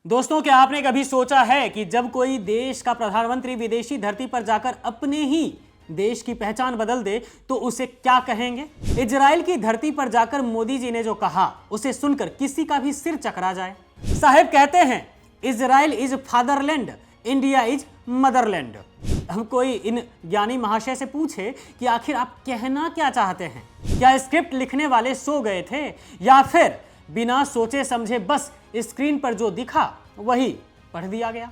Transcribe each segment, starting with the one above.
दोस्तों, क्या आपने कभी सोचा है कि जब कोई देश का प्रधानमंत्री विदेशी धरती पर जाकर अपने ही देश की पहचान बदल दे तो उसे क्या कहेंगे? इजराइल की धरती पर जाकर मोदी जी ने जो कहा उसे सुनकर किसी का भी सिर चकरा जाए। साहब कहते हैं Israel is fatherland, India is Motherland. हम कोई इन ज्ञानी महाशय से पूछे कि आखिर आप कहना क्या चाहते हैं? क्या स्क्रिप्ट लिखने वाले सो गए थे या फिर बिना सोचे समझे बस स्क्रीन पर जो दिखा वही पढ़ दिया गया?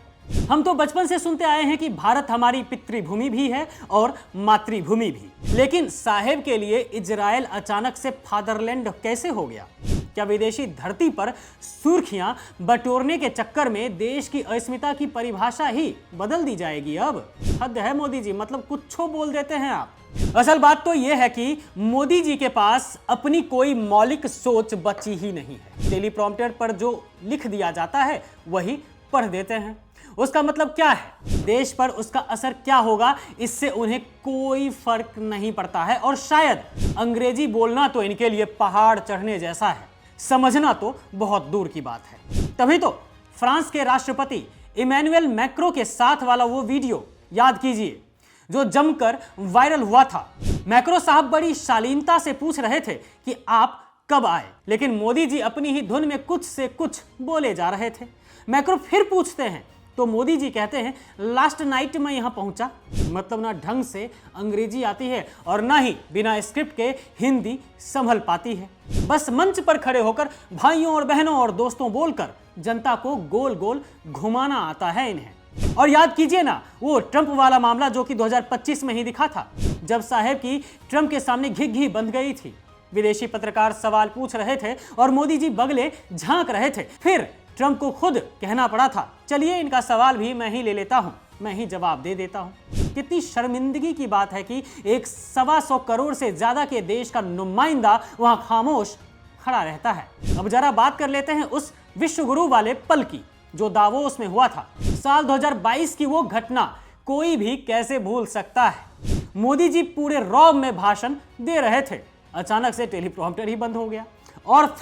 हम तो बचपन से सुनते आए हैं कि भारत हमारी पितृभूमि भी है और मातृभूमि भी, लेकिन साहेब के लिए इजराइल अचानक से फादरलैंड कैसे हो गया? क्या विदेशी धरती पर सुर्खियां बटोरने के चक्कर में देश की अस्मिता की परिभाषा ही बदल दी जाएगी? अब हद है मोदी जी, मतलब कुछ बोल देते हैं आप। असल बात तो यह है कि मोदी जी के पास अपनी कोई मौलिक सोच बची ही नहीं है। टेलीप्रॉम्प्टर पर जो लिख दिया जाता है वही पढ़ देते हैं। उसका मतलब क्या है, देश पर उसका असर क्या होगा, इससे उन्हें कोई फर्क नहीं पड़ता है। और शायद अंग्रेजी बोलना तो इनके लिए पहाड़ चढ़ने जैसा है, समझना तो बहुत दूर की बात है। तभी तो फ्रांस के राष्ट्रपति इमैनुअल मैक्रों के साथ वाला वो वीडियो याद कीजिए जो जमकर वायरल हुआ था। मैक्रो साहब बड़ी शालीनता से पूछ रहे थे कि आप कब आए, लेकिन मोदी जी अपनी ही धुन में कुछ से कुछ बोले जा रहे थे। मैक्रो फिर पूछते हैं तो मोदी जी कहते हैं लास्ट नाइट मैं यहां पहुंचा। मतलब ना ढंग से अंग्रेजी आती है और ना ही बिना स्क्रिप्ट के हिंदी संभल पाती है। बस मंच पर खड़े होकर भाइयों और बहनों और दोस्तों बोलकर जनता को गोल गोल घुमाना आता है इन्हें। और याद कीजिए ना वो ट्रंप वाला मामला जो कि 2025 में ही दिखा था, जब साहेब की ट्रंप के सामने घिघी बंध गई थी। विदेशी पत्रकार सवाल पूछ रहे थे और मोदी जी बगले झांक रहे थे। फिर ट्रंप को खुद कहना पड़ा था, चलिए इनका सवाल भी मैं ही ले लेता हूं, मैं ही जवाब दे देता हूं। कितनी शर्मिंदगी की बात है कि एक 125 करोड़ से ज्यादा के देश का नुमाइंदा वहां खामोश खड़ा रहता है। अब जरा बात कर लेते हैं उस विश्व गुरु वाले पल की जो दावोस में हुआ था। साल 2022 की वो घटना कोई भी कैसे भूल सकता है। मोदी जी पूरे रौब में भाषण दे रहे थे, अचानक से टेलीप्रॉम्प्टर ही बंद हो गया और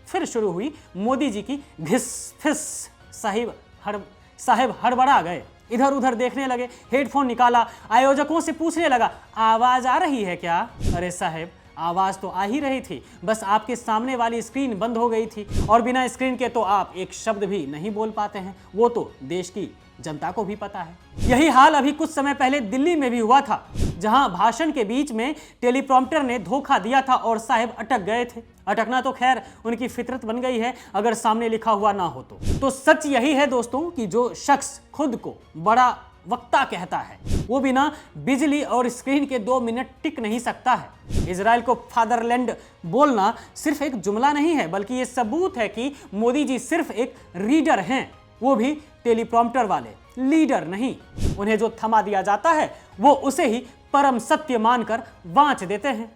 फिर शुरू हुई मोदी जी की घिस फिस। साहिब हड़बड़ा गए, इधर उधर देखने लगे, हेडफोन निकाला, आयोजकों से पूछने लगा आवाज आ रही है क्या? अरे साहब आवाज तो आ ही रही थी, बस आपके सामने वाली स्क्रीन बंद हो गई थी और बिना स्क्रीन के तो आप एक शब्द भी नहीं बोल पाते हैं, वो तो देश की जनता को भी पता है। यही हाल अभी कुछ समय पहले दिल्ली में भी हुआ था, जहां भाषण के बीच में टेलीप्रॉम्प्टर ने धोखा दिया था और साहब अटक गए थे। अटकना तो खैर उनकी फितरत बन गई है अगर सामने लिखा हुआ ना हो तो सच यही है दोस्तों कि जो शख्स खुद को बड़ा वक्ता कहता है वो बिना बिजली और स्क्रीन के 2 मिनट टिक नहीं सकता है। इजराइल को फादरलैंड बोलना सिर्फ एक जुमला नहीं है, बल्कि ये सबूत है कि मोदी जी सिर्फ एक रीडर हैं, वो भी टेलीप्रॉम्प्टर वाले, लीडर नहीं। उन्हें जो थमा दिया जाता है वो उसे ही परम सत्य मानकर वांच देते हैं।